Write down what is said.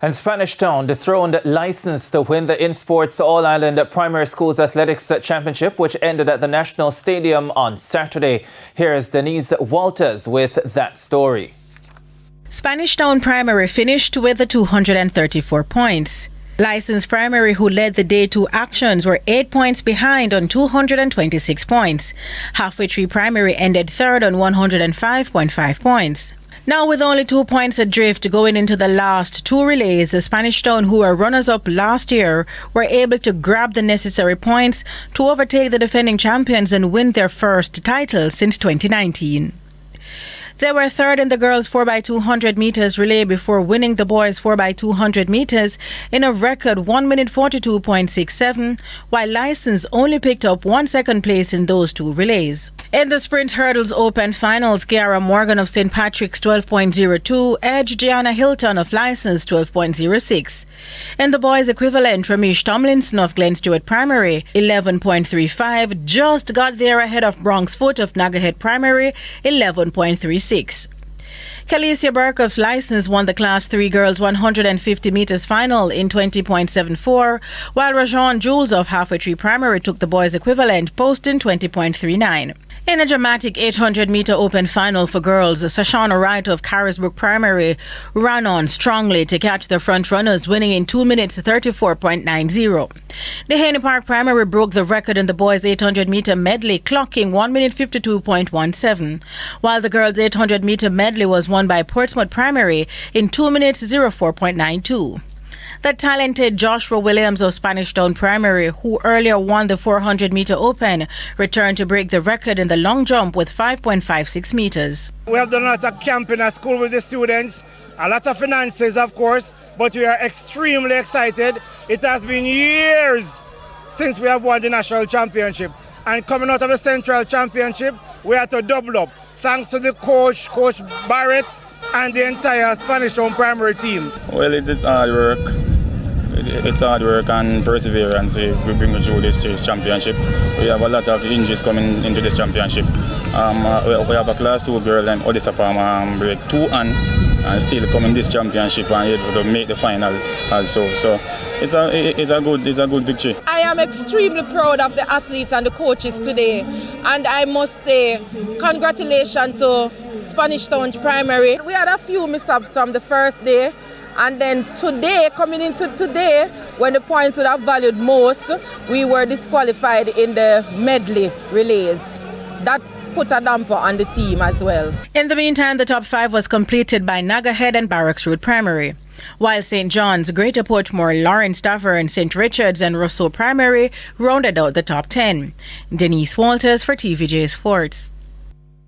And Spanish Town dethroned license to win the InSports All-Ireland Primary Schools Athletics Championship, which ended at the National Stadium on Saturday. Here's Denise Walters with that story. Spanish Town Primary finished with the 234 points. Licensed Primary, who led the day 2 actions, were 8 points behind on 226 points. Halfway Tree Primary ended third on 105.5 points. Now, with only 2 points adrift going into the last 2 relays, the Spanish Town, who were runners-up last year, were able to grab the necessary points to overtake the defending champions and win their first title since 2019. They were third in the girls' 4x200 meters relay before winning the boys' 4x200 meters in a record 1 minute 42.67, while License only picked up 1 second place in those 2 relays. In the Sprint Hurdles Open Finals, Kiara Morgan of St. Patrick's 12.02 edged Gianna Hilton of License 12.06. In the boys' equivalent, Ramesh Tomlinson of Glen Stewart Primary 11.35 just got there ahead of Bronx Foot of Nagahead Primary 11.36. Kalicia Burke of License won the Class 3 girls 150 meters final in 20.74, while Rajon Jules of Halfway Tree Primary took the boys' equivalent, posting 20.39. In a dramatic 800-meter open final for girls, Sashana Wright of Carisbrook Primary ran on strongly to catch the front runners, winning in 2 minutes 34.90. The Haney Park Primary broke the record in the boys' 800-meter medley, clocking 1 minute 52.17, while the girls' 800-meter medley was won by Portsmouth Primary in 2 minutes 04.92. The talented Joshua Williams of Spanish Town Primary, who earlier won the 400-meter open, returned to break the record in the long jump with 5.56 meters. We have done a lot of camp in our school with the students, a lot of finances, of course, but we are extremely excited. It has been years since we have won the national championship. And coming out of the central championship, we had to double up. Thanks to the Coach Barrett, and the entire Spanish Town Primary team. Well, it is hard work. It's hard work and perseverance. We bring you through this championship. We have a lot of injuries coming into this championship. We have a Class 2 girl and Odessa Palmer break 2 and still coming this championship and able to make the finals also. So it's a good victory. I am extremely proud of the athletes and the coaches today, and I must say congratulations to Spanish Town Primary. We had a few mishaps from the first day, and then today, coming into today, when the points would have valued most, we were disqualified in the medley relays. That put a damper on the team as well. In the meantime, the top 5 was completed by Nagahead and Barracks Road Primary, while St. John's, Greater Portmore, Lawrence Stafford and St. Richards and Rousseau Primary rounded out the top 10. Denise Walters for TVJ Sports.